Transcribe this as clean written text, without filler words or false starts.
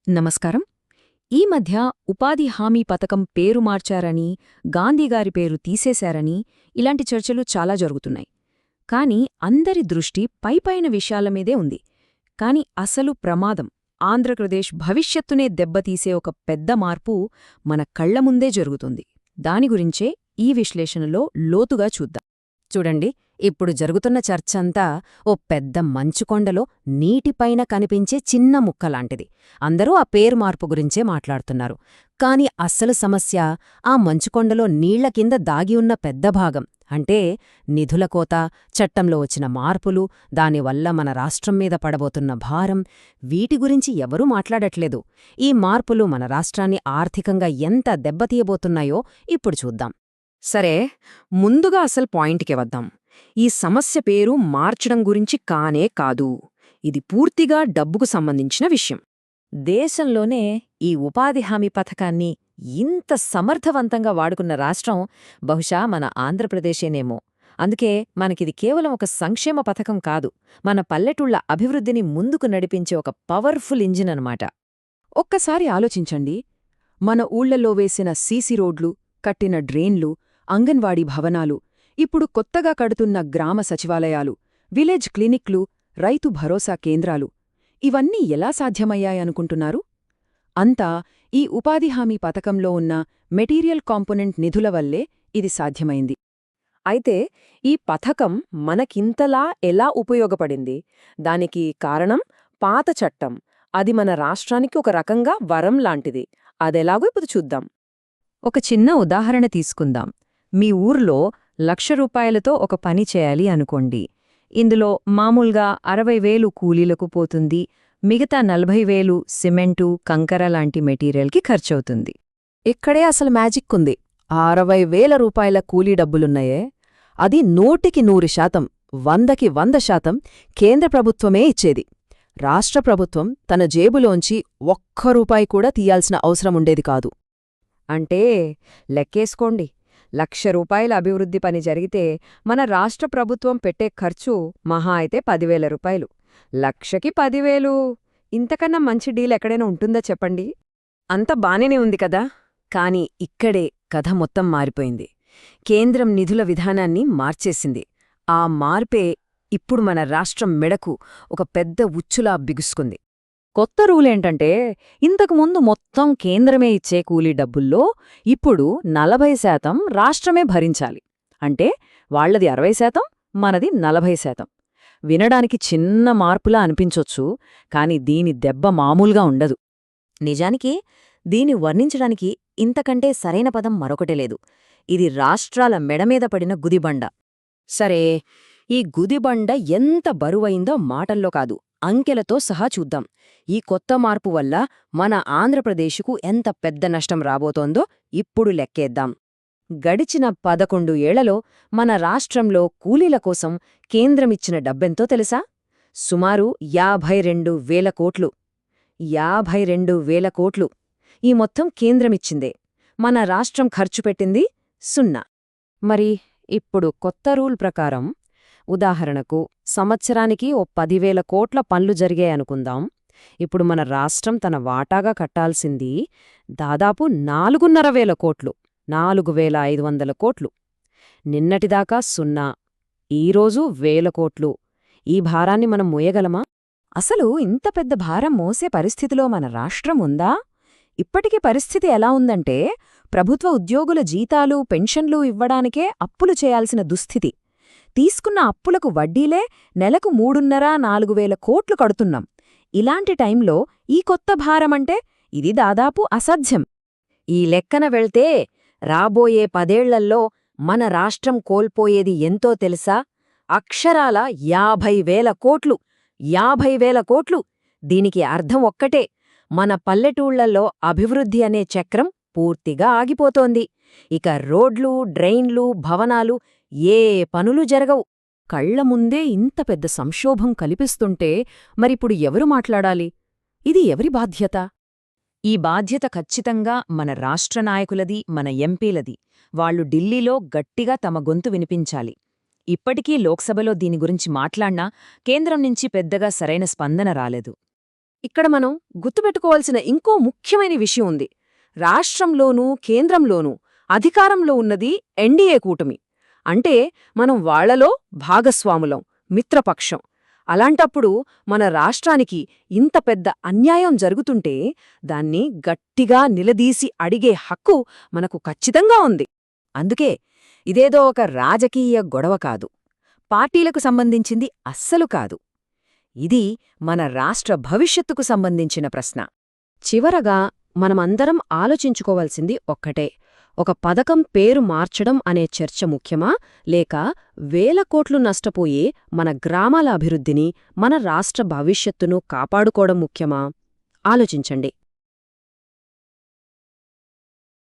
నమస్కారం. ఈ మధ్య ఉపాధి హామీ పథకం పేరు మార్చారని, గాంధీగారి పేరు తీసేశారని ఇలాంటి చర్చలు చాలా జరుగుతున్నాయి. కాని అందరి దృష్టి పైపైన విషయాలమీదే ఉంది. కాని అసలు ప్రమాదం, ఆంధ్రప్రదేశ్ భవిష్యత్తునే దెబ్బతీసే ఒక పెద్ద మార్పు మన కళ్లముందే జరుగుతుంది. దాని గురించే ఈ విశ్లేషణలో లోతుగా చూద్దాం. చూడండి, ఇప్పుడు జరుగుతున్న చర్చంతా ఓ పెద్ద మంచుకొండలో నీటిపైన కనిపించే చిన్న ముక్కలాంటిది. అందరూ ఆ పేరు మార్పు గురించే మాట్లాడుతున్నారు. కాని అస్సలు సమస్య ఆ మంచుకొండలో నీళ్ల కింద దాగి ఉన్న పెద్ద భాగం, అంటే నిధుల కోత, చట్టంలో వచ్చిన మార్పులు, దానివల్ల మన రాష్ట్రం మీద పడబోతున్న భారం. వీటి గురించి ఎవరూ మాట్లాడట్లేదు. ఈ మార్పులు మన రాష్ట్రాన్ని ఆర్థికంగా ఎంత దెబ్బతీయబోతున్నాయో ఇప్పుడు చూద్దాం. సరే, ముందుగా అసలు పాయింట్కి వద్దాం. ఈ సమస్య పేరు మార్చడం గురించి కానే కాదు. ఇది పూర్తిగా డబ్బుకు సంబంధించిన విషయం. దేశంలోనే ఈ ఉపాధి హామీ పథకాన్ని ఇంత సమర్థవంతంగా వాడుకున్న రాష్ట్రం బహుశా మన ఆంధ్రప్రదేశేనేమో. అందుకే మనకిది కేవలం ఒక సంక్షేమ పథకం కాదు, మన పల్లెటూళ్ల అభివృద్ధిని ముందుకు నడిపించే ఒక పవర్ఫుల్ ఇంజిన్ అన్నమాట. ఒక్కసారి ఆలోచించండి. మన ఊళ్లలో వేసిన సీసీ రోడ్లు, కట్టిన డ్రైన్లు, అంగన్వాడీ భవనాలు, ఇప్పుడు కొత్తగా కడుతున్న గ్రామ సచివాలయాలు, విలేజ్ క్లినిక్లు, రైతు భరోసా కేంద్రాలు, ఇవన్నీ ఎలా సాధ్యమయ్యాయనుకుంటున్నారు? అంతా ఈ ఉపాధి హామీ పథకంలో ఉన్న మెటీరియల్ కాంపోనెంట్ నిధుల వల్లే ఇది సాధ్యమైంది. అయితే ఈ పథకం మనకింతలా ఎలా ఉపయోగపడింది? దానికి కారణం పాత చట్టం. అది మన రాష్ట్రానికి ఒక రకంగా వరం లాంటిది. అదెలాగో ఇప్పుడు చూద్దాం. ఒక చిన్న ఉదాహరణ తీసుకుందాం. మీ ఊర్లో ₹1,00,000తో ఒక పని చేయాలి అనుకోండి. ఇందులో మామూలుగా 60,000 కూలీలకు పోతుంది, మిగతా 40,000 సిమెంటు, కంకర లాంటి మెటీరియల్కి ఖర్చవుతుంది. ఇక్కడే అసలు మ్యాజిక్ ఉంది. ఆ ₹60,000 కూలీ డబ్బులున్నాయే, అది 100% 100కి 100% కేంద్ర ప్రభుత్వమే ఇచ్చేది. రాష్ట్ర ప్రభుత్వం తన జేబులోంచి ₹1 కూడా తీయాల్సిన అవసరముండేది కాదు. అంటే లెక్కేసుకోండి, ₹1,00,000 అభివృద్ధి పని జరిగితే మన రాష్ట్ర ప్రభుత్వం పెట్టే ఖర్చు మహా అయితే ₹10,000. 1,00,000కి 10,000, ఇంతకన్నా మంచి డీల్ ఎక్కడైనా ఉంటుందా చెప్పండి? అంత బానేనే ఉంది కదా. కాని ఇక్కడే కథ మొత్తం మారిపోయింది. కేంద్రం నిధుల విధానాన్ని మార్చేసింది. ఆ మార్పే ఇప్పుడు మన రాష్ట్రం మెడకు ఒక పెద్ద ఉచ్చులా బిగుసుకుంది. కొత్త రూలేంటంటే, ఇంతకుముందు మొత్తం కేంద్రమే ఇచ్చే కూలీ డబ్బుల్లో ఇప్పుడు 40% రాష్ట్రమే భరించాలి. అంటే వాళ్లది 60%, మనది 40%. వినడానికి చిన్న మార్పులా అనిపించొచ్చు, కాని దీని దెబ్బ మామూలుగా ఉండదు. నిజానికి దీన్ని వర్ణించడానికి ఇంతకంటే సరైన పదం మరొకటే లేదు. ఇది రాష్ట్రాల మెడమీద పడిన గుదిబండ. సరే, ఈ గుదిబండ ఎంత బరువైందో మాటల్లో కాదు, అంకెలతో సహా చూద్దాం. ఈ కొత్త మార్పు వల్ల మన ఆంధ్రప్రదేశ్కు ఎంత పెద్ద నష్టం రాబోతోందో ఇప్పుడు లెక్కేద్దాం. గడిచిన 11 ఏళ్లలో మన రాష్ట్రంలో కూలీల కోసం కేంద్రమిచ్చిన డబ్బెంతో తెలుసా? సుమారు 52,000 కోట్లు. 52,000 కోట్లు. ఈ మొత్తం కేంద్రమిచ్చిందే. మన రాష్ట్రం ఖర్చుపెట్టింది 0. మరి ఇప్పుడు కొత్త రూల్ ప్రకారం, ఉదాహరణకు సంవత్సరానికి ఓ 10,000 కోట్ల పనులు జరిగాయనుకుందాం. ఇప్పుడు మన రాష్ట్రం తన వాటాగా కట్టాల్సింది దాదాపు 4,500 కోట్లు, 4,500 కోట్లు. నిన్నటిదాకా 0, ఈరోజు 1,000 కోట్లు. ఈ భారాన్ని మనం మోయగలమా? అసలు ఇంత పెద్ద భారం మోసే పరిస్థితిలో మన రాష్ట్రం ఉందా? ఇప్పటికీ పరిస్థితి ఎలా ఉందంటే, ప్రభుత్వ ఉద్యోగుల జీతాలు, పెన్షన్లు ఇవ్వడానికే అప్పులు చేయాల్సిన దుస్థితి. తీసుకున్న అప్పులకు వడ్డీలే నెలకు 3,500-4,000 కోట్లు కడుతున్నాం. ఇలాంటి టైంలో ఈ కొత్త భారమంటే ఇది దాదాపు అసాధ్యం. ఈ లెక్కన వెళ్తే రాబోయే 10 ఏళ్లలో మన రాష్ట్రం కోల్పోయేది ఎంతో తెలుసా? అక్షరాల 50,000 కోట్లు. 50,000 కోట్లు. దీనికి అర్థం ఒక్కటే, మన పల్లెటూళ్లలో అభివృద్ధి అనే చక్రం పూర్తిగా ఆగిపోతోంది. ఇక రోడ్లు, డ్రైన్లు, భవనాలు, ఏ పనులు జరగవు. కళ్ల ముందే ఇంత పెద్ద సంక్షోభం కల్పిస్తుంటే మరిప్పుడు ఎవరు మాట్లాడాలి? ఇది ఎవరి బాధ్యత? ఈ బాధ్యత ఖచ్చితంగా మన రాష్ట్ర నాయకులది, మన ఎంపీలది. వాళ్లు ఢిల్లీలో గట్టిగా తమ గొంతు వినిపించాలి. ఇప్పటికీ లోక్సభలో దీని గురించి మాట్లాడినా కేంద్రం నుంచి పెద్దగా సరైన స్పందన రాలేదు. ఇక్కడ మనం గుర్తుపెట్టుకోవాల్సిన ఇంకో ముఖ్యమైన విషయం ఉంది. రాష్ట్రంలోనూ కేంద్రంలోనూ అధికారంలో ఉన్నది ఎన్డీఏ కూటమి. అంటే మనం వాళ్లలో భాగస్వాములం, మిత్రపక్షం. అలాంటప్పుడు మన రాష్ట్రానికి ఇంత పెద్ద అన్యాయం జరుగుతుంటే దాన్ని గట్టిగా నిలదీసి అడిగే హక్కు మనకు ఖచ్చితంగా ఉంది. అందుకే ఇదేదో ఒక రాజకీయ గొడవ కాదు, పార్టీలకు సంబంధించింది అస్సలు కాదు. ఇది మన రాష్ట్ర భవిష్యత్తుకు సంబంధించిన ప్రశ్న. చివరగా మనమందరం ఆలోచించుకోవాల్సింది ఒక్కటే. ఒక పథకం పేరు మార్చడం అనే చర్చ ముఖ్యమా, లేక వేల కోట్లు నష్టపోయే మన గ్రామాల అభివృద్ధిని, మన రాష్ట్ర భవిష్యత్తును కాపాడుకోవడం ముఖ్యమా? ఆలోచించండి.